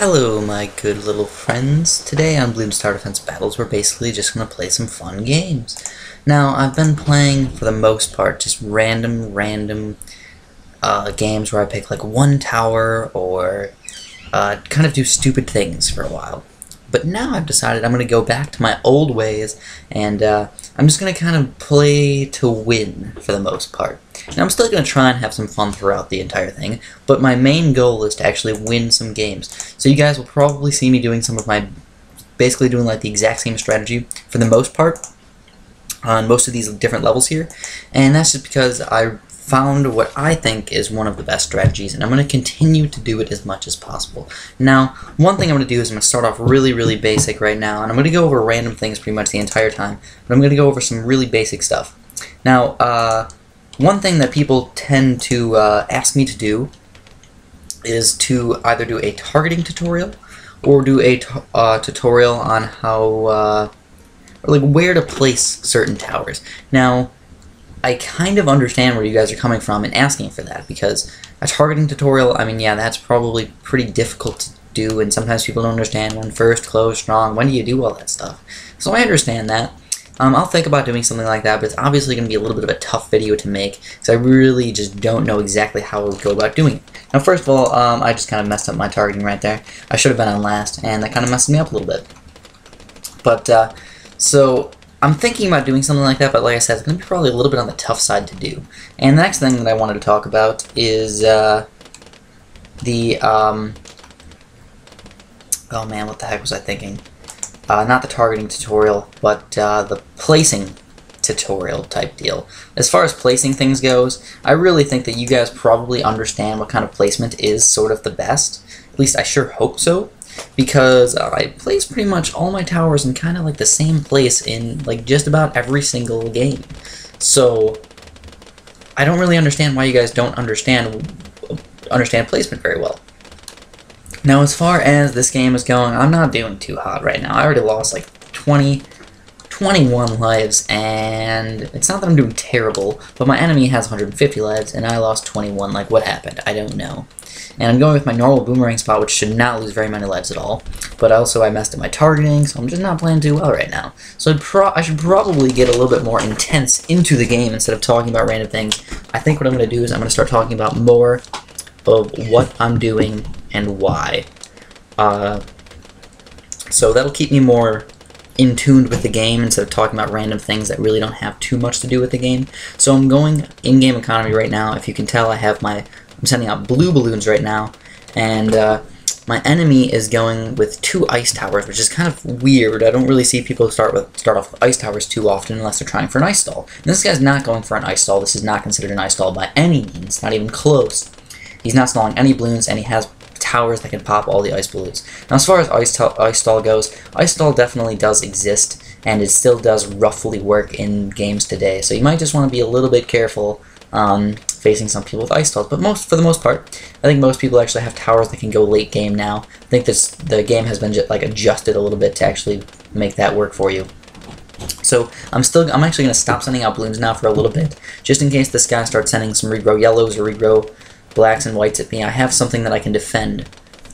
Hello, my good little friends. Today on Bloons Tower Defense Battles, we're basically just going to play some fun games. Now, I've been playing, for the most part, just random games where I pick, like, one tower or kind of do stupid things for a while. But now I've decided I'm going to go back to my old ways, and I'm just going to kind of play to win, for the most part. Now, I'm still going to try and have some fun throughout the entire thing, but my main goal is to actually win some games. So you guys will probably see me doing some of my, basically doing like the exact same strategy for the most part on most of these different levels here, and that's just because I found what I think is one of the best strategies, and I'm going to continue to do it as much as possible. Now, one thing I'm going to do is I'm going to start off really basic right now, and I'm going to go over random things pretty much the entire time, but I'm going to go over some really basic stuff. Now, one thing that people tend to ask me to do is to either do a targeting tutorial or do a tutorial on how, or like where to place certain towers. Now, I kind of understand where you guys are coming from and asking for that, because a targeting tutorial, I mean, yeah, that's probably pretty difficult to do, and sometimes people don't understand when first, close, strong, when do you do all that stuff. So I understand that. I'll think about doing something like that, but it's obviously going to be a little bit of a tough video to make, because I really just don't know exactly how I would go about doing it. Now, first of all, I just kind of messed up my targeting right there. I should have been on last, and that kind of messed me up a little bit. But, so I'm thinking about doing something like that, but like I said, it's going to be probably a little bit on the tough side to do. And the next thing that I wanted to talk about is, oh man, what the heck was I thinking? Not the targeting tutorial, but the placing tutorial type deal. As far as placing things goes, I really think that you guys probably understand what kind of placement is sort of the best. At least I sure hope so, because I place pretty much all my towers in kind of like the same place in like just about every single game. So I don't really understand why you guys don't understand placement very well. Now, as far as this game is going, I'm not doing too hot right now. I already lost like 21 lives, and it's not that I'm doing terrible, but my enemy has 150 lives, and I lost 21. Like, what happened? I don't know. And I'm going with my normal boomerang spot, which should not lose very many lives at all. But also, I messed up my targeting, so I'm just not playing too well right now. So I should probably get a little bit more intense into the game instead of talking about random things. I think what I'm going to do is I'm going to start talking about more of what I'm doing and why. So that'll keep me more in tune with the game instead of talking about random things that really don't have too much to do with the game. So I'm going in-game economy right now. If you can tell, I'm sending out blue balloons right now, and my enemy is going with 2 ice towers, which is kind of weird. I don't really see people start off with ice towers too often unless they're trying for an ice stall. And this guy's not going for an ice stall. This is not considered an ice stall by any means, not even close. He's not stalling any balloons, and he has towers that can pop all the ice balloons. Now, as far as ice stall goes, ice stall definitely does exist, and it still does roughly work in games today. So you might just want to be a little bit careful facing some people with ice stalls. But for the most part, I think most people actually have towers that can go late game now. I think the game has been like adjusted a little bit to actually make that work for you. So I'm actually going to stop sending out balloons now for a little bit, just in case this guy starts sending some regrow yellows or regrow blacks and whites at me. I have something that I can defend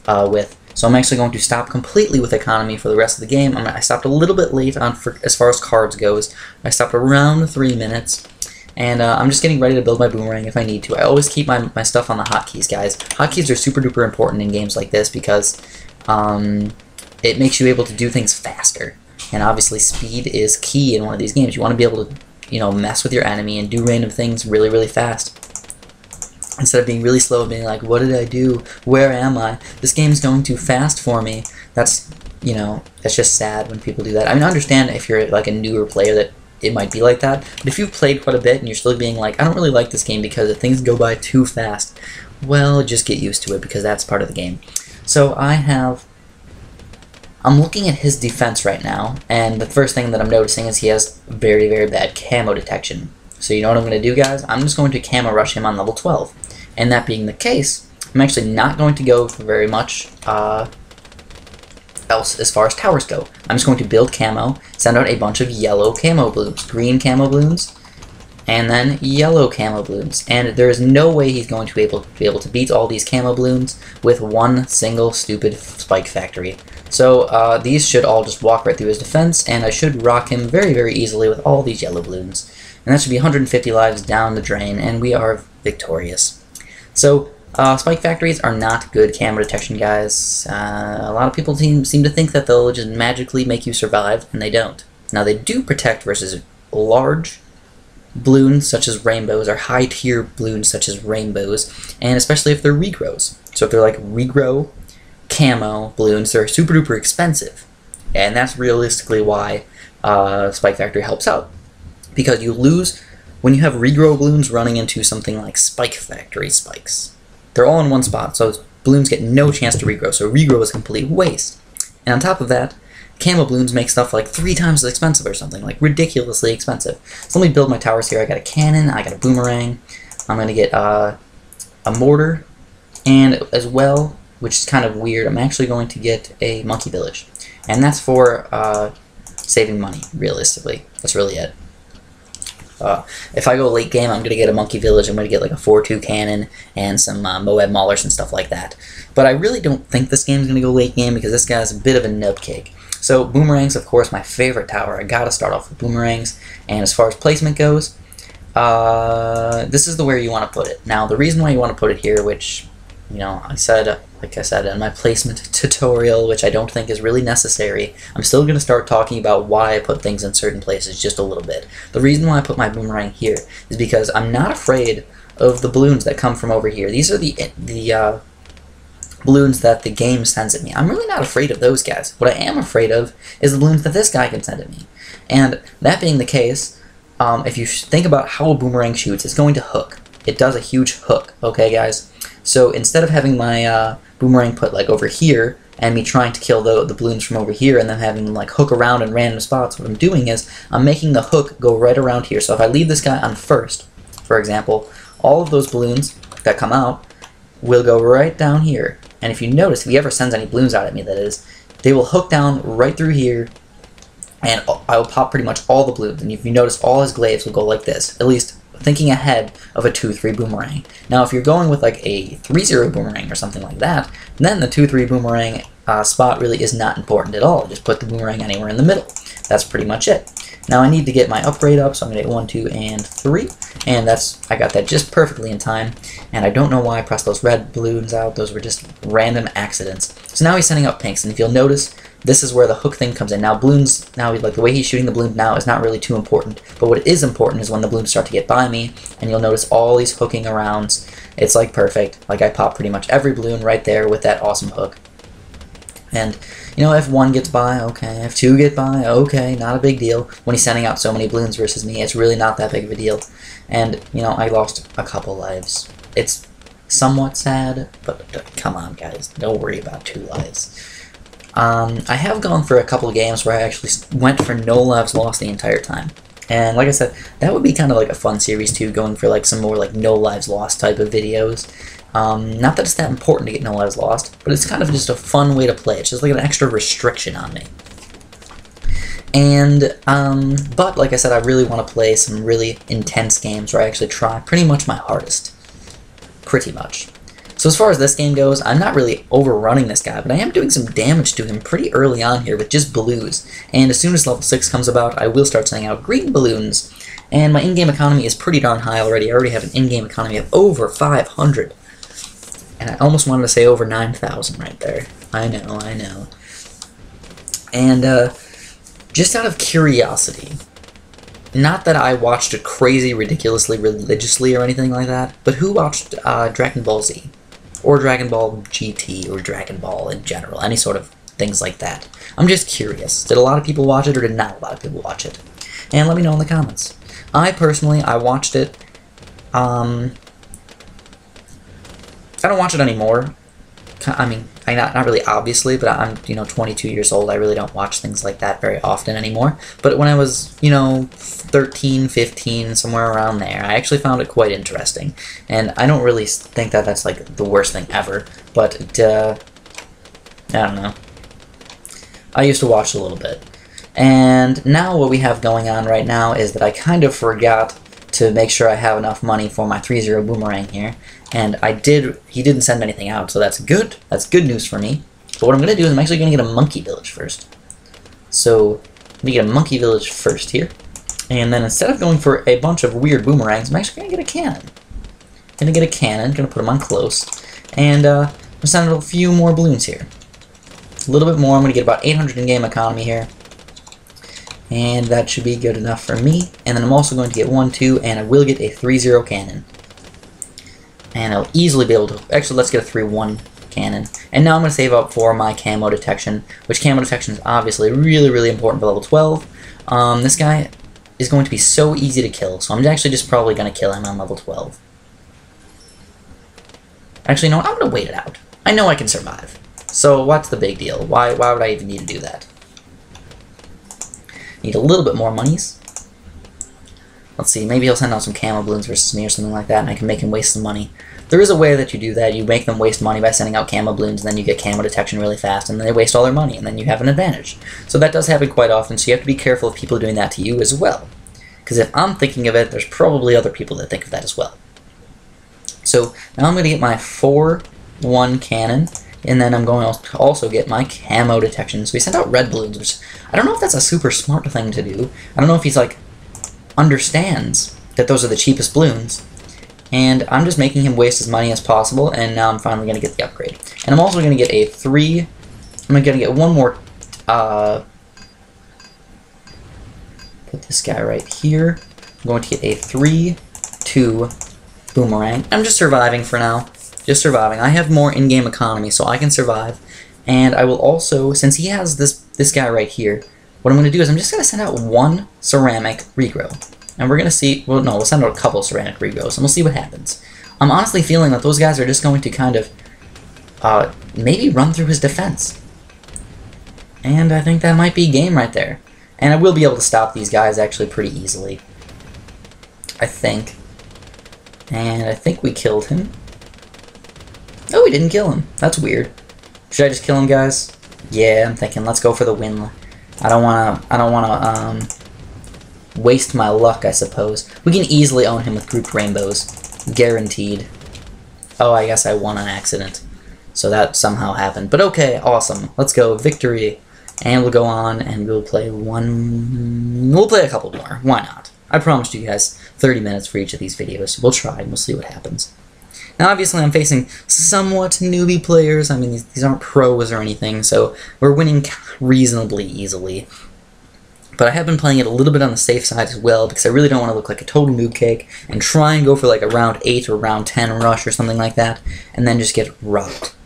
with. So I'm actually going to stop completely with economy for the rest of the game. I stopped a little bit late as far as cards goes. I stopped around 3 minutes, and I'm just getting ready to build my boomerang if I need to. I always keep my stuff on the hotkeys, guys. Hotkeys are super duper important in games like this because it makes you able to do things faster. And obviously speed is key in one of these games. You want to be able to, you know, mess with your enemy and do random things really fast, instead of being really slow and being like, what did I do? Where am I? This game's going too fast for me. That's, you know, that's just sad when people do that. I mean, I understand if you're like a newer player that it might be like that, but if you've played quite a bit and you're still being like, I don't really like this game because things go by too fast, well, just get used to it because that's part of the game. So I'm looking at his defense right now, and the first thing that I'm noticing is he has very bad camo detection. So you know what I'm going to do, guys? I'm just going to camo rush him on level 12. And that being the case, I'm actually not going to go for very much else as far as towers go. I'm just going to build camo, send out a bunch of yellow camo balloons, green camo balloons, and then yellow camo balloons. And there is no way he's going to be able to beat all these camo balloons with one single stupid spike factory. So these should all just walk right through his defense, and I should rock him very, very easily with all these yellow balloons. And that should be 150 lives down the drain, and we are victorious. So spike factories are not good camo detection, guys. A lot of people seem to think that they'll just magically make you survive, and they don't. Now, they do protect versus large balloons such as rainbows, or high tier balloons such as rainbows, and especially if they're regrows. So if they're like regrow camo balloons, they're super duper expensive, and that's realistically why Spike Factory helps out, because you lose when you have regrow balloons running into something like Spike Factory spikes. They're all in one spot, so balloons get no chance to regrow, so regrow is a complete waste. And on top of that, camo balloons make stuff like 3 times as expensive or something, like ridiculously expensive. So let me build my towers here. I got a cannon, I got a boomerang, I'm going to get a mortar, and as well, which is kind of weird, I'm actually going to get a monkey village. And that's for saving money, realistically. That's really it. If I go late game, I'm going to get a monkey village, I'm going to get like a 4-2 cannon, and some Moab maulers and stuff like that. But I really don't think this game's going to go late game, because this guy's a bit of a nubcake. So boomerangs, of course, my favorite tower. I gotta start off with boomerangs. And as far as placement goes, this is where you want to put it. Now, the reason why you want to put it here, which, you know, like I said in my placement tutorial, which I don't think is really necessary, I'm still going to start talking about why I put things in certain places just a little bit. The reason why I put my boomerang here is because I'm not afraid of the balloons that come from over here. These are the balloons that the game sends at me. I'm really not afraid of those guys. What I am afraid of is the balloons that this guy can send at me. And that being the case, if you think about how a boomerang shoots, it's going to hook. It does a huge hook, okay guys? So instead of having my boomerang put like over here, and me trying to kill the balloons from over here, and then having them like hook around in random spots, what I'm doing is I'm making the hook go right around here. So if I leave this guy on first, for example, all of those balloons that come out will go right down here. And if you notice, if he ever sends any balloons out at me, that is, they will hook down right through here, and I will pop pretty much all the balloons. And if you notice, all his glaives will go like this, at least thinking ahead of a 2-3 boomerang. Now, if you're going with like a 3-0 boomerang or something like that, then the 2-3 boomerang spot really is not important at all. Just put the boomerang anywhere in the middle. That's pretty much it. Now I need to get my upgrade up, so I'm going to get 1, 2, and 3, and I got that just perfectly in time, and I don't know why I pressed those red balloons out. Those were just random accidents. So now he's sending out pinks, and if you'll notice, this is where the hook thing comes in. Now balloons, like the way he's shooting the balloon now is not really too important, but what is important is when the balloons start to get by me, and you'll notice all these hooking arounds. It's like perfect. Like I pop pretty much every balloon right there with that awesome hook. And, you know, if 1 gets by, okay. If 2 get by, okay. Not a big deal. When he's sending out so many balloons versus me, it's really not that big of a deal. And, you know, I lost a couple lives. It's somewhat sad, but come on, guys. Don't worry about 2 lives. I have gone for a couple of games where I actually went for no lives lost the entire time. And like I said, that would be kind of like a fun series too, going for like some more like no lives lost type of videos. Not that it's that important to get no lives lost, but it's kind of just a fun way to play. It's just like an extra restriction on me. And, but like I said, I really want to play some really intense games where I actually try pretty much my hardest. Pretty much. So as far as this game goes, I'm not really overrunning this guy, but I am doing some damage to him pretty early on here with just blues. And as soon as level 6 comes about, I will start sending out green balloons. And my in-game economy is pretty darn high already. I already have an in-game economy of over 500. And I almost wanted to say over 9,000 right there. I know, I know. And just out of curiosity, not that I watched it crazy, ridiculously, religiously or anything like that, but who watched Dragon Ball Z? Or Dragon Ball GT, or Dragon Ball in general, any sort of things like that. I'm just curious. Did a lot of people watch it, or did not a lot of people watch it? And let me know in the comments. I personally, I watched it. I don't watch it anymore. I mean, not really obviously, but I'm, 22 years old. I really don't watch things like that very often anymore. But when I was, 13, 15, somewhere around there, I actually found it quite interesting. And I don't really think that that's, like, the worst thing ever. But, I don't know. I used to watch a little bit. And now what we have going on right now is that I kind of forgot to make sure I have enough money for my 3-0 boomerang here. And he didn't send anything out, so that's good. That's good news for me. But what I'm going to do is I'm actually going to get a monkey village first. So, let me get a monkey village first here. And then instead of going for a bunch of weird boomerangs, I'm actually going to get a cannon. Going to get a cannon, going to put them on close. And I'm going to send out a few more balloons here. A little bit more, I'm going to get about 800 in-game economy here. And that should be good enough for me. And then I'm also going to get 1, 2, and I will get a 3-0 cannon. And I'll easily be able to... Actually, let's get a 3-1 cannon. And now I'm going to save up for my camo detection, which camo detection is obviously really, really important for level 12. This guy is going to be so easy to kill, so I'm actually just probably going to kill him on level 12. Actually, no, I'm going to wait it out. I know I can survive. So what's the big deal? Why would I even need to do that? Need a little bit more monies. Let's see, maybe he'll send out some camo balloons versus me or something like that, and I can make him waste some money. There is a way that you do that. You make them waste money by sending out camo balloons, and then you get camo detection really fast, and then they waste all their money, and then you have an advantage. So that does happen quite often, so you have to be careful of people doing that to you as well. Because if I'm thinking of it, there's probably other people that think of that as well. So now I'm going to get my 4-1 cannon, and then I'm going to also get my camo detection. So we sent out red balloons, which I don't know if that's a super smart thing to do. I don't know if he's like understands that those are the cheapest balloons, and I'm just making him waste as money as possible, and now I'm finally going to get the upgrade. And I'm also going to get a 3, I'm going to get one more, put this guy right here. I'm going to get a 3-2 boomerang. I'm just surviving for now, just surviving. I have more in-game economy, so I can survive, and I will also, since he has this guy right here, what I'm going to do is I'm just going to send out one ceramic regrow. And we're going to see, well, no, we'll send out a couple ceramic regrows, and we'll see what happens. I'm honestly feeling that those guys are just going to kind of maybe run through his defense. And I think that might be game right there. And I will be able to stop these guys actually pretty easily. I think. And I think we killed him. Oh, we didn't kill him. That's weird. Should I just kill him, guys? Yeah, I'm thinking let's go for the win. I don't wanna waste my luck, I suppose. We can easily own him with grouped rainbows. Guaranteed. Oh, I guess I won on accident. So that somehow happened. But okay, awesome. Let's go. Victory. And we'll go on and we'll play we'll play a couple more. Why not? I promised you guys 30 minutes for each of these videos. We'll try and we'll see what happens. Now, obviously, I'm facing somewhat newbie players. I mean, these aren't pros or anything, so we're winning reasonably easily. But I have been playing it a little bit on the safe side as well, because I really don't want to look like a total noob cake, and try and go for like a round 8 or round 10 rush or something like that, and then just get rocked.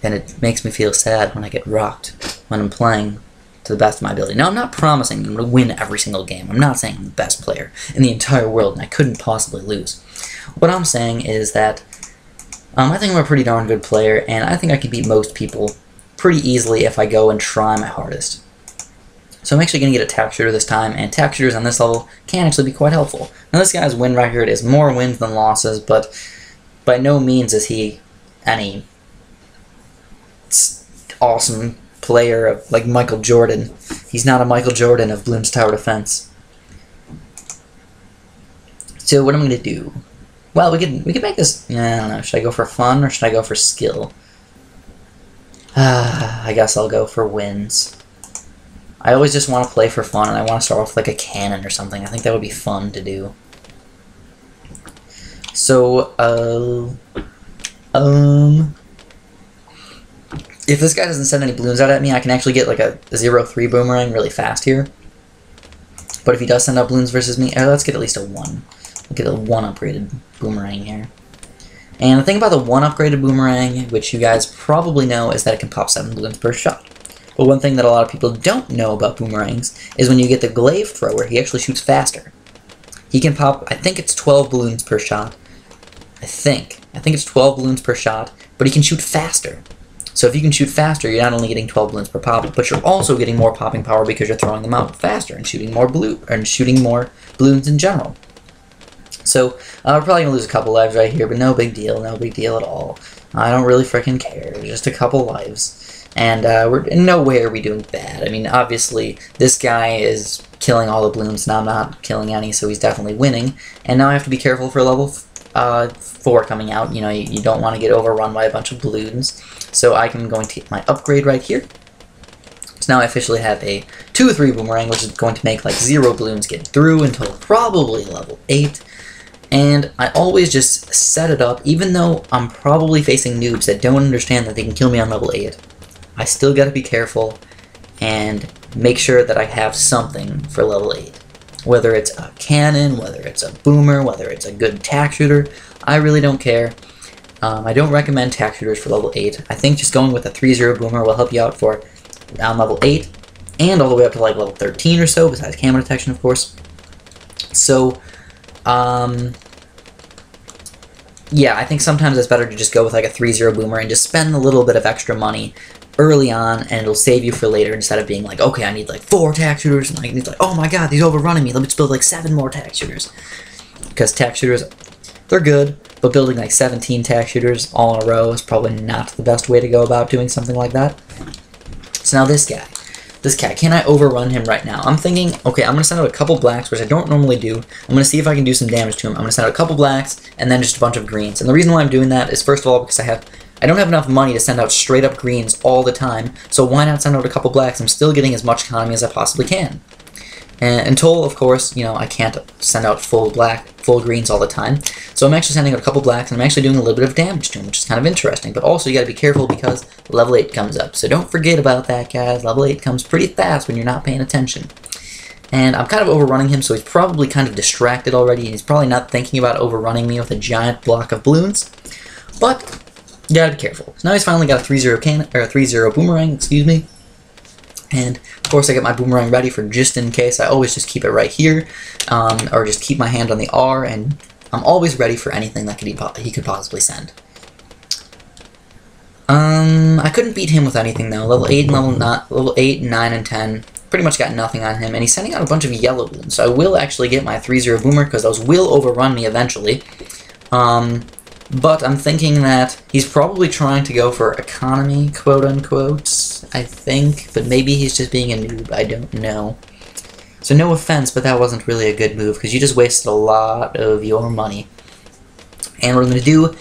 And it makes me feel sad when I get rocked when I'm playing to the best of my ability. Now, I'm not promising I'm going to win every single game. I'm not saying I'm the best player in the entire world, and I couldn't possibly lose. What I'm saying is that I think I'm a pretty darn good player, and I think I can beat most people pretty easily if I go and try my hardest. So I'm actually going to get a tap shooter this time, and tap shooters on this level can actually be quite helpful. Now this guy's win record is more wins than losses, but by no means is he any awesome player of, like Michael Jordan. He's not a Michael Jordan of Bloons Tower Defense. So what I'm going to do... Well, we could make this... I don't know. Should I go for fun or should I go for skill? I guess I'll go for wins. I always just want to play for fun, and I want to start off with like a cannon or something. I think that would be fun to do. So, if this guy doesn't send any balloons out at me, I can actually get like a 0-3 boomerang really fast here. But if he does send out balloons versus me, let's get at least a 1. We'll get a 1 upgraded boomerang here. And the thing about the 1 upgraded boomerang, which you guys probably know, is that it can pop 7 balloons per shot. But one thing that a lot of people don't know about boomerangs is when you get the glaive thrower, he actually shoots faster. He can pop, I think it's 12 balloons per shot. I think it's 12 balloons per shot, but he can shoot faster. So if you can shoot faster, you're not only getting 12 balloons per pop, but you're also getting more popping power because you're throwing them out faster and shooting more balloons in general. So we're probably gonna lose a couple lives right here, but no big deal at all. I don't really freaking care. Just a couple lives. And we're in no way are we doing bad. I mean, obviously, this guy is killing all the balloons, and I'm not killing any, so he's definitely winning. And now I have to be careful for level 4 coming out. You know, you don't want to get overrun by a bunch of balloons. So I'm going to get my upgrade right here. So now I officially have a 2-3 boomerang, which is going to make like 0 balloons get through until probably level 8. And I always just set it up, even though I'm probably facing noobs that don't understand that they can kill me on level 8. I still gotta be careful and make sure that I have something for level 8. Whether it's a cannon, whether it's a boomer, whether it's a good tack shooter, I really don't care. I don't recommend tack shooters for level 8. I think just going with a 3-0 boomer will help you out for around level 8, and all the way up to like level 13 or so, besides camera detection, of course. So, yeah, I think sometimes it's better to just go with like a 3-0 boomer and just spend a little bit of extra money early on, and it'll save you for later instead of being like, okay, I need like 4 tack shooters, and like, it's like, oh my god, he's overrunning me, let me just build like 7 more tack shooters. Because tack shooters, they're good, but building like 17 tack shooters all in a row is probably not the best way to go about doing something like that. So now this guy, can I overrun him right now? I'm thinking, okay, I'm going to send out a couple blacks, which I don't normally do. I'm going to see if I can do some damage to him. I'm going to send out a couple blacks, and then just a bunch of greens. And the reason why I'm doing that is, first of all, because I don't have enough money to send out straight up greens all the time, so why not send out a couple blacks? I'm still getting as much economy as I possibly can. And until, of course, you know, I can't send out full greens all the time. So I'm actually sending out a couple blacks, and I'm actually doing a little bit of damage to him, which is kind of interesting. But also, you gotta be careful because level 8 comes up. So don't forget about that, guys. Level 8 comes pretty fast when you're not paying attention. And I'm kind of overrunning him, so he's probably kind of distracted already, and he's probably not thinking about overrunning me with a giant block of balloons. But you gotta be careful. So now he's finally got a 3-0 cannon, or a 3-0 boomerang, excuse me. And of course I get my boomerang ready for just in case. I always just keep it right here, or just keep my hand on the R, and I'm always ready for anything that he could possibly send. I couldn't beat him with anything though. Level 8 and level 8, 9, and 10 pretty much got nothing on him, and he's sending out a bunch of yellow balloons. So I will actually get my 3-0 boomer because those will overrun me eventually. But I'm thinking that he's probably trying to go for economy, quote-unquote, I think. But maybe he's just being a noob, I don't know. So no offense, but that wasn't really a good move, because you just wasted a lot of your money. And what I'm going to do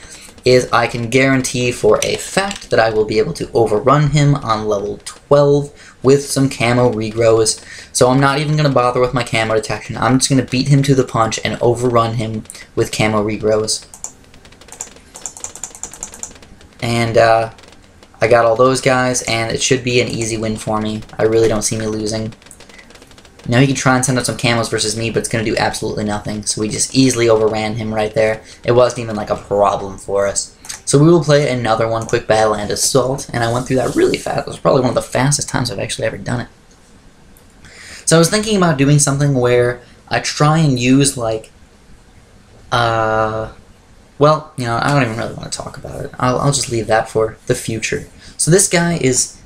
is I can guarantee for a fact that I will be able to overrun him on level 12 with some camo regrows. So I'm not even going to bother with my camo detection. I'm just going to beat him to the punch and overrun him with camo regrows. And I got all those guys, and it should be an easy win for me. I really don't see me losing. Now he can try and send out some camos versus me, but it's going to do absolutely nothing. So we just easily overran him right there. It wasn't even like a problem for us. So we will play another one, Quick Battle and Assault, and I went through that really fast. It was probably one of the fastest times I've actually ever done it. So I was thinking about doing something where I try and use like, well, you know, I don't even really want to talk about it. I'll just leave that for the future. So this guy is,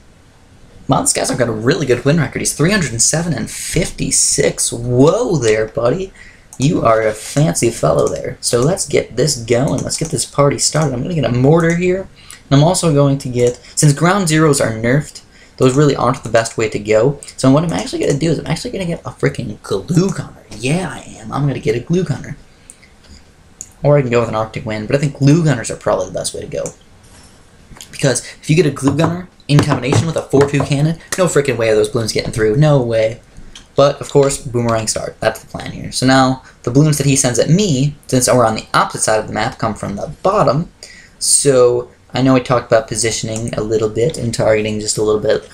well, this guy's got a really good win record. He's 307 and 56. Whoa there, buddy. You are a fancy fellow there. So let's get this going. Let's get this party started. I'm going to get a mortar here. And I'm also going to get, since ground zeros are nerfed, those really aren't the best way to go. So what I'm actually going to do is I'm actually going to get a freaking glue gunner. Yeah, I am. I'm going to get a glue gunner. Or I can go with an Arctic Wind, but I think glue gunners are probably the best way to go. Because if you get a glue gunner in combination with a 4-2 cannon, no freaking way are those balloons getting through. No way. But, of course, boomerang start. That's the plan here. So now, the balloons that he sends at me, since we're on the opposite side of the map, come from the bottom. So, I know we talked about positioning a little bit and targeting just a little bit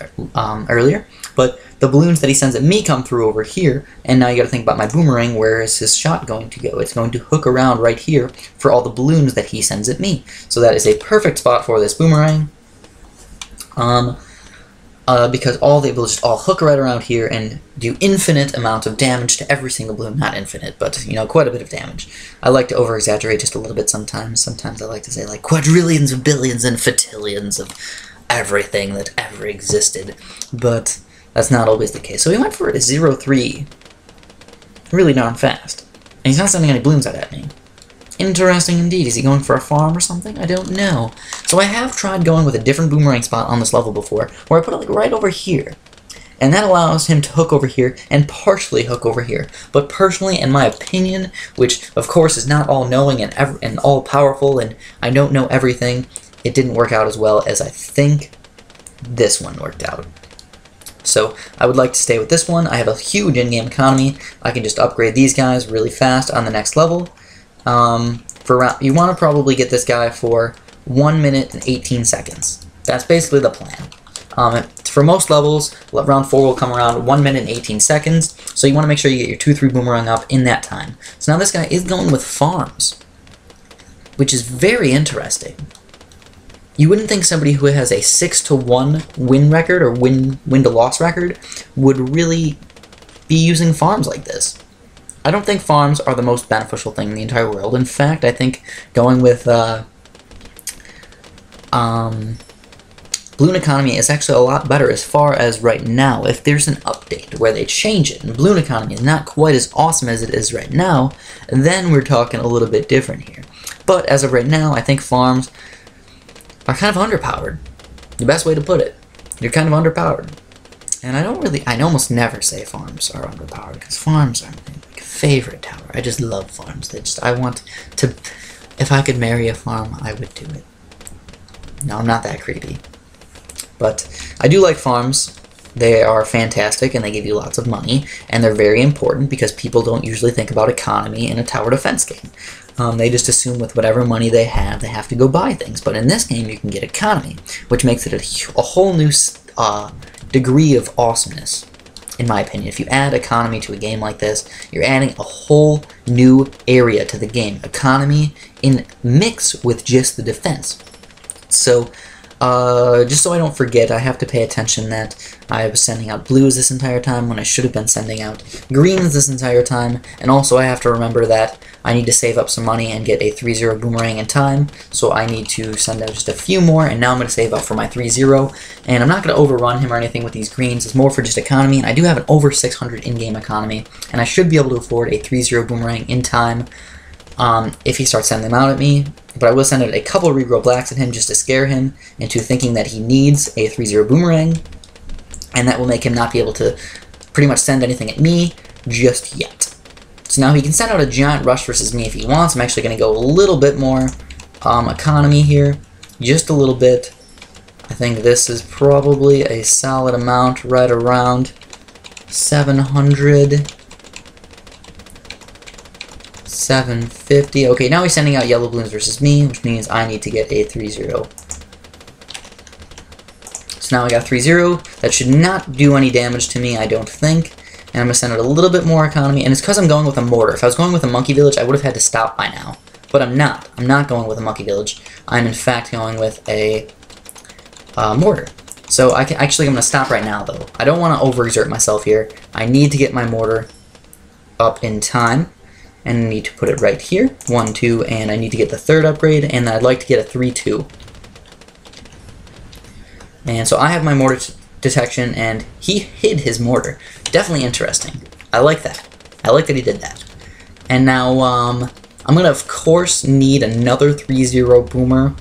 earlier. But the balloons that he sends at me come through over here. And now you gotta think about my boomerang. Where is his shot going to go? It's going to hook around right here for all the balloons that he sends at me. So that is a perfect spot for this boomerang. Because they will just all hook right around here and do infinite amounts of damage to every single balloon. Not infinite, but, you know, quite a bit of damage. I like to over-exaggerate just a little bit sometimes. Sometimes I like to say, like, quadrillions of billions and fatillions of everything that ever existed. But that's not always the case. So he went for a 0-3 really darn fast. And he's not sending any balloons out at me. Interesting indeed. Is he going for a farm or something? I don't know. So I have tried going with a different boomerang spot on this level before, where I put it like right over here. And that allows him to hook over here and partially hook over here. But personally, in my opinion, which of course is not all-knowing and all-powerful, and I don't know everything, it didn't work out as well as I think this one worked out. So I would like to stay with this one. I have a huge in-game economy. I can just upgrade these guys really fast on the next level. You want to probably get this guy for 1 minute and 18 seconds. That's basically the plan. For most levels, round 4 will come around 1 minute and 18 seconds, so you want to make sure you get your 2-3 boomerang up in that time. So now this guy is going with farms, which is very interesting. You wouldn't think somebody who has a 6-1 win record or win-to-loss record would really be using farms like this. I don't think farms are the most beneficial thing in the entire world. In fact, I think going with Bloon Economy is actually a lot better as far as right now. If there's an update where they change it and Bloon Economy is not quite as awesome as it is right now, then we're talking a little bit different here. But as of right now, I think farms are kind of underpowered. The best way to put it. You're kind of underpowered. And I almost never say farms are underpowered, because farms are my favorite tower. I just love farms. I want to, if I could marry a farm, I would do it. No, I'm not that creepy. But I do like farms. They are fantastic, and they give you lots of money, and they're very important because people don't usually think about economy in a tower defense game. They just assume with whatever money they have to go buy things. But in this game, you can get economy, which makes it a whole new degree of awesomeness, in my opinion. If you add economy to a game like this, you're adding a whole new area to the game. Economy in mix with just the defense. So, just so I don't forget, I have to pay attention that I was sending out blues this entire time when I should have been sending out greens this entire time, and also I have to remember that I need to save up some money and get a 3-0 boomerang in time, so I need to send out just a few more, and now I'm going to save up for my 3-0, and I'm not going to overrun him or anything with these greens. It's more for just economy, and I do have an over 600 in-game economy, and I should be able to afford a 3-0 boomerang in time if he starts sending them out at me. But I will send out a couple of regrow blacks at him just to scare him into thinking that he needs a 3-0 boomerang, and that will make him not be able to pretty much send anything at me just yet. So now he can send out a giant rush versus me if he wants. I'm actually going to go a little bit more economy here, just a little bit. I think this is probably a solid amount, right around 700. 750. Okay, now he's sending out yellow balloons versus me, which means I need to get a 3-0. So now I got 3-0. That should not do any damage to me, I don't think. And I'm going to send out a little bit more economy, and it's because I'm going with a mortar. If I was going with a monkey village, I would have had to stop by now. But I'm not. I'm not going with a monkey village. I'm in fact going with a mortar. So I'm going to stop right now, though. I don't want to overexert myself here. I need to get my mortar up in time. And I need to put it right here, 1, 2, and I need to get the third upgrade, and I'd like to get a 3-2. And so I have my mortar detection, and he hid his mortar. Definitely interesting. I like that. I like that he did that. And now, I'm going to, of course, need another 3-0 boomer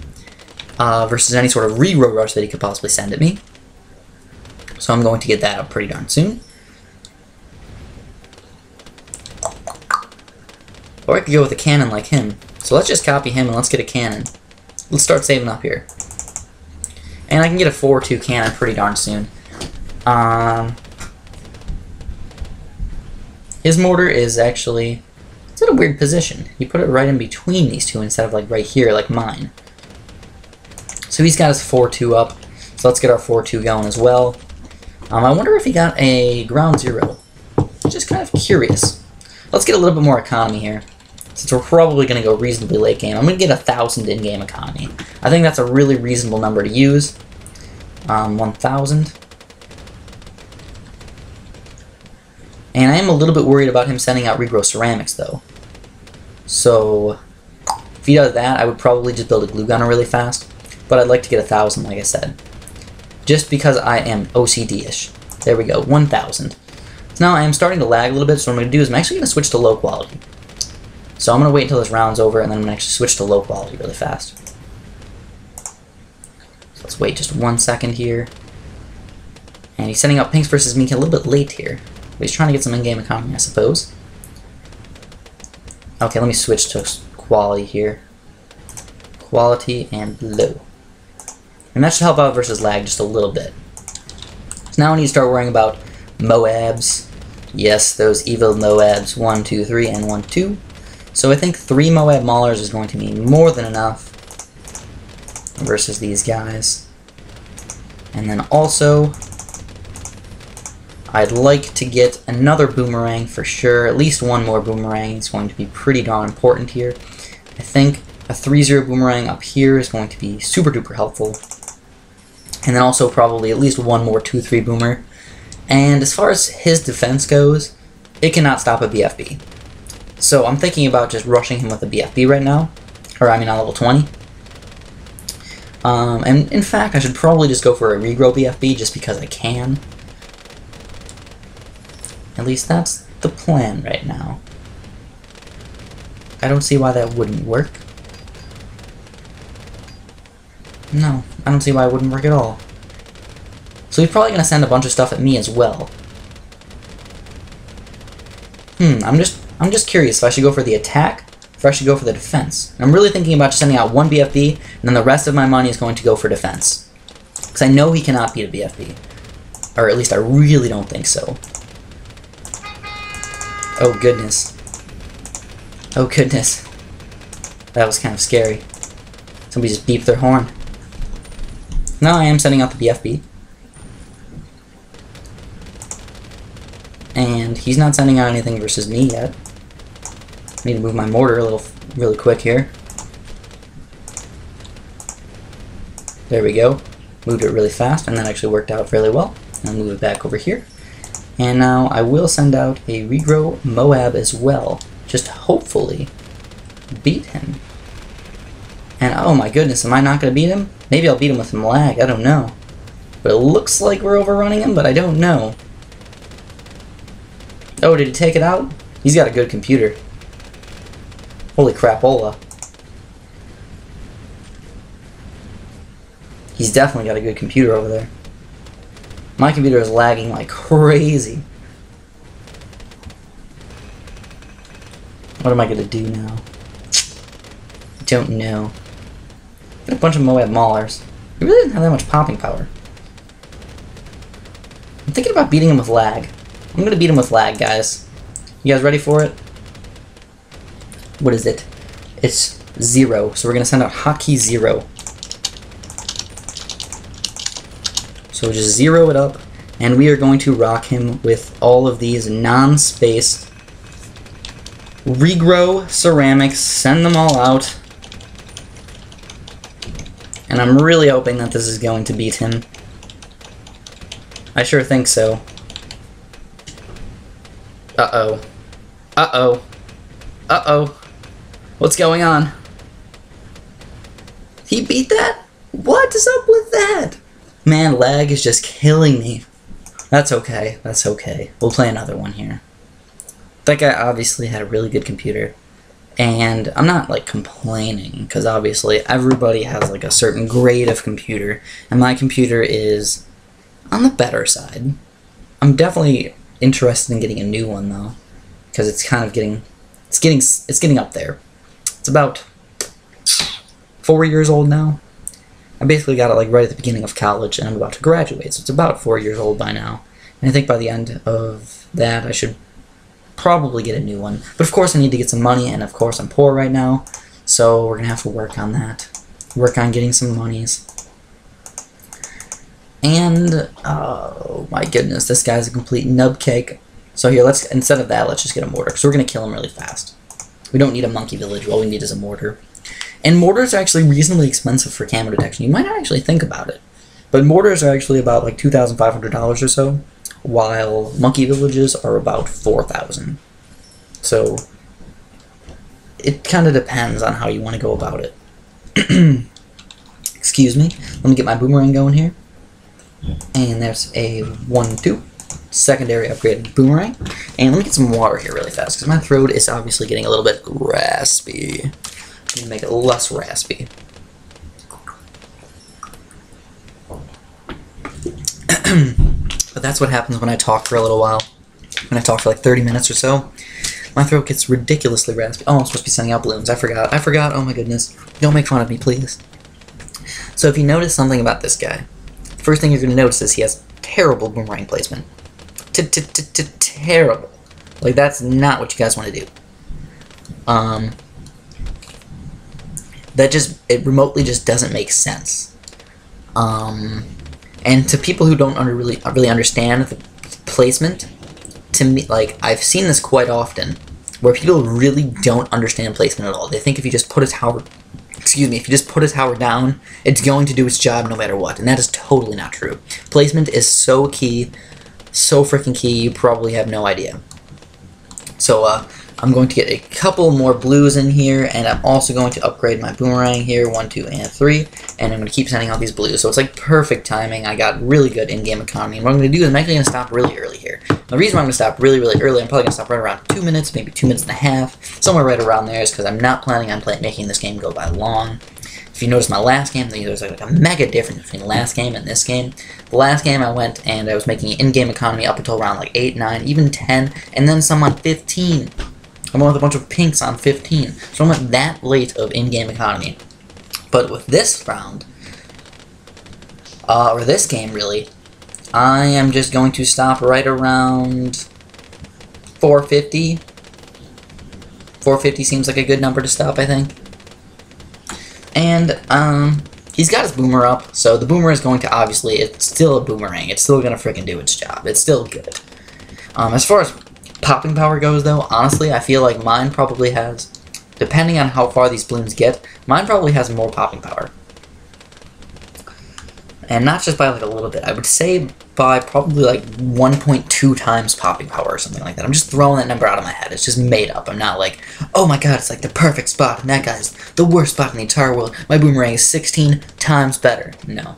versus any sort of regrow rush that he could possibly send at me. So I'm going to get that up pretty darn soon. Or I could go with a cannon like him. So let's just copy him and let's get a cannon. Let's start saving up here. And I can get a 4-2 cannon pretty darn soon. His mortar is actually... it's in a weird position. You put it right in between these two instead of like right here like mine. So he's got his 4-2 up. So let's get our 4-2 going as well. I wonder if he got a ground 0. Just kind of curious. Let's get a little bit more economy here. Since we're probably going to go reasonably late game, I'm going to get 1,000 in-game economy. I think that's a really reasonable number to use. 1,000. And I am a little bit worried about him sending out regrow ceramics, though. So, if he does that, I would probably just build a glue gunner really fast. But I'd like to get 1,000, like I said. Just because I am OCD-ish. There we go, 1,000. So now I am starting to lag a little bit, so what I'm going to do is I'm actually going to switch to low quality. So I'm going to wait until this round's over, and then I'm going to actually switch to low quality really fast. So let's wait just 1 second here. And he's setting up pinks versus me a little bit late here. But he's trying to get some in-game economy, I suppose. Okay, let me switch to quality here. Quality and low. And that should help out versus lag just a little bit. So now I need to start worrying about Moabs. Yes, those evil Moabs. 1, 2, 3, and 1, 2. So I think 3 Moab Maulers is going to be more than enough versus these guys. And then also, I'd like to get another boomerang for sure. At least one more boomerang is going to be pretty darn important here. I think a 3-0 boomerang up here is going to be super duper helpful. And then also probably at least one more 2-3 boomer. And as far as his defense goes, it cannot stop a BFB. So I'm thinking about just rushing him with a BFB right now. Or I mean on level 20. And in fact, I should probably just go for a regrow BFB just because I can. At least that's the plan right now. I don't see why that wouldn't work. No, I don't see why it wouldn't work at all. So he's probably going to send a bunch of stuff at me as well. I'm just curious if I should go for the attack or if I should go for the defense. I'm really thinking about just sending out one BFB, and then the rest of my money is going to go for defense. Because I know he cannot beat a BFB. Or at least I really don't think so. Oh goodness. Oh goodness. That was kind of scary. Somebody just beeped their horn. No, I am sending out the BFB. And he's not sending out anything versus me yet. I need to move my mortar really quick here. There we go. Moved it really fast, and that actually worked out fairly well. I'll move it back over here. And now I will send out a regrow Moab as well. Just hopefully beat him. And oh my goodness, am I not going to beat him? Maybe I'll beat him with some lag, I don't know. But it looks like we're overrunning him, but I don't know. Oh, did he take it out? He's got a good computer. Holy crapola. He's definitely got a good computer over there. My computer is lagging like crazy. What am I going to do now? I don't know. Got a bunch of Moab Maulers. He really didn't have that much popping power. I'm thinking about beating him with lag. I'm going to beat him with lag, guys. You guys ready for it? What is it? It's 0. So we're going to send out hotkey 0. So just 0 it up, and we are going to rock him with all of these non-spaced regrow ceramics, send them all out, and I'm really hoping that this is going to beat him. I sure think so. Uh-oh. Uh-oh. Uh-oh. What's going on? He beat that? What is up with that? Man, lag is just killing me. That's okay. That's okay. We'll play another one here. That guy obviously had a really good computer. And I'm not, like, complaining, because obviously everybody has, like, a certain grade of computer. And my computer is on the better side. I'm definitely interested in getting a new one, though. Because it's kind of getting... It's getting up there. It's about 4 years old now. I basically got it like right at the beginning of college, and I'm about to graduate, so it's about 4 years old by now. And I think by the end of that, I should probably get a new one. But of course, I need to get some money, and of course, I'm poor right now, so we're gonna have to work on that. Work on getting some monies. And oh my goodness, this guy's a complete nub cake. So here, instead of that, let's just get a mortar, because we're gonna kill him really fast. We don't need a monkey village. All we need is a mortar. And mortars are actually reasonably expensive for camo detection. You might not actually think about it. But mortars are actually about like $2,500 or so, while monkey villages are about $4,000. So it kind of depends on how you want to go about it. Excuse me. Let me get my boomerang going here. And there's a 1-2. secondary upgraded boomerang. And let me get some water here really fast, because my throat is obviously getting a little bit raspy. I'm going to make it less raspy. But that's what happens when I talk for a little while. When I talk for like 30 minutes or so, my throat gets ridiculously raspy. Oh, I'm supposed to be sending out balloons. I forgot. Oh my goodness. Don't make fun of me, please. So if you notice something about this guy, the first thing you're going to notice is he has terrible boomerang placement. Terrible. Like, that's not what you guys want to do. It remotely just doesn't make sense. And to people who don't really understand the placement, to me, like, I've seen this quite often, where people really don't understand placement at all. They think if you just put a tower, down, it's going to do its job no matter what, and that is totally not true. Placement is so key, so freaking key, you probably have no idea. So, I'm going to get a couple more blues in here, and I'm also going to upgrade my boomerang here, 1, 2, and 3, and I'm going to keep sending out these blues. So it's like perfect timing. I got really good in-game economy, and what I'm going to do is I'm actually going to stop really early here. The reason why I'm going to stop really early, I'm probably going to stop right around 2 minutes, maybe 2 minutes and a half, somewhere right around there, is because I'm not planning on making this game go by long. If you notice my last game, there's like a mega difference between the last game and this game. The last game I went and I was making in-game economy up until around like 8, 9, even 10, and then some on 15. I went with a bunch of pinks on 15, so I went that late of in-game economy. But with this round, or this game really, I am just going to stop right around 450. 450 seems like a good number to stop, I think. And, he's got his boomer up, so the boomer is going to obviously, it's still a boomerang. It's still going to freaking do its job. It's still good. As far as popping power goes, though, honestly, I feel like mine probably has, depending on how far these balloons get, mine probably has more popping power. And not just by like a little bit, I would say by probably like 1.2 times popping power or something like that. I'm just throwing that number out of my head. It's just made up. I'm not like, oh my god, it's like the perfect spot, and that guy's the worst spot in the entire world. My boomerang is 16 times better. No.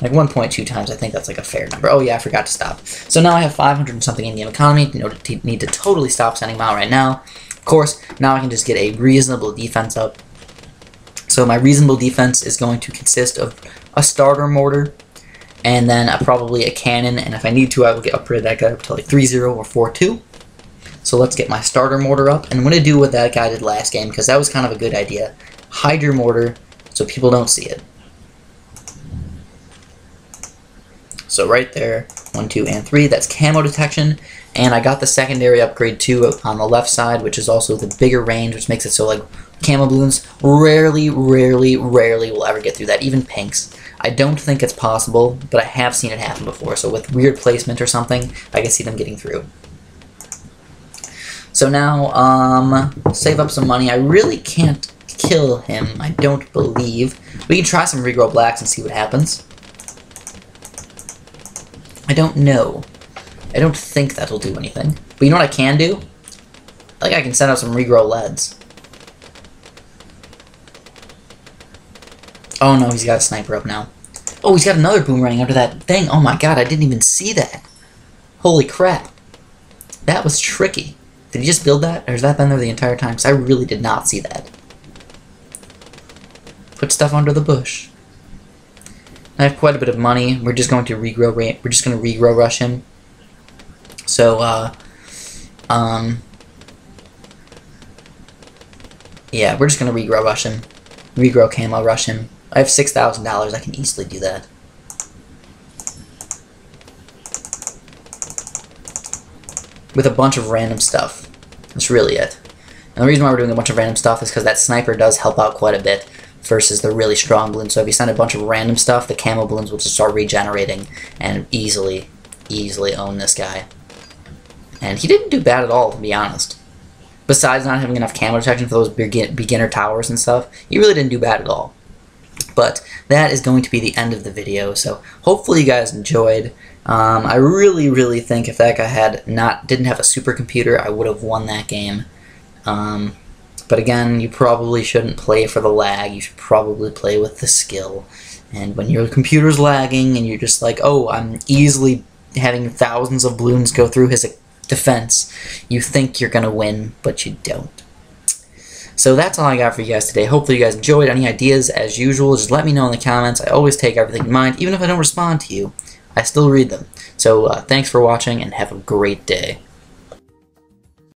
Like 1.2 times, I think that's like a fair number. Oh yeah, I forgot to stop. So now I have 500 and something in-game economy. Need to totally stop sending them out right now. Of course, now I can just get a reasonable defense up. So my reasonable defense is going to consist of a starter mortar, and then probably a cannon, and if I need to, I will upgrade that guy up to like 3-0 or 4-2. So let's get my starter mortar up, and I'm going to do what that guy did last game, because that was kind of a good idea. Hide your mortar so people don't see it. So right there, 1, 2, and 3, that's camo detection, and I got the secondary upgrade too on the left side, which is also the bigger range, which makes it so like camo balloons rarely will ever get through that, even pinks. I don't think it's possible, but I have seen it happen before, so with weird placement or something, I can see them getting through. So now, save up some money. I really can't kill him, I don't believe. We can try some regrow blacks and see what happens. I don't know. I don't think that'll do anything. But you know what I can do? I think I can send out some regrow leads. Oh no, he's got a sniper up now. Oh, he's got another boomerang under that thing. Oh my god, I didn't even see that. Holy crap. That was tricky. Did he just build that? Or has that been there the entire time? Because I really did not see that. Put stuff under the bush. I have quite a bit of money. We're just going to regrow rush him. So, yeah, we're just gonna regrow rush him. Regrow camo rush him. I have $6,000. I can easily do that. With a bunch of random stuff. That's really it. And the reason why we're doing a bunch of random stuff is because that sniper does help out quite a bit versus the really strong balloons. So if you send a bunch of random stuff, the camo balloons will just start regenerating and easily own this guy. And he didn't do bad at all, to be honest. Besides not having enough camo detection for those beginner towers and stuff, he really didn't do bad at all. But that is going to be the end of the video, so hopefully you guys enjoyed. I really think if that guy didn't have a supercomputer, I would have won that game. But again, you probably shouldn't play for the lag. You should probably play with the skill. And when your computer's lagging and you're just like, oh, I'm easily having thousands of balloons go through his defense, you think you're going to win, but you don't. So that's all I got for you guys today. Hopefully you guys enjoyed. Any ideas, as usual, just let me know in the comments. I always take everything in mind. Even if I don't respond to you, I still read them. So thanks for watching, and have a great day.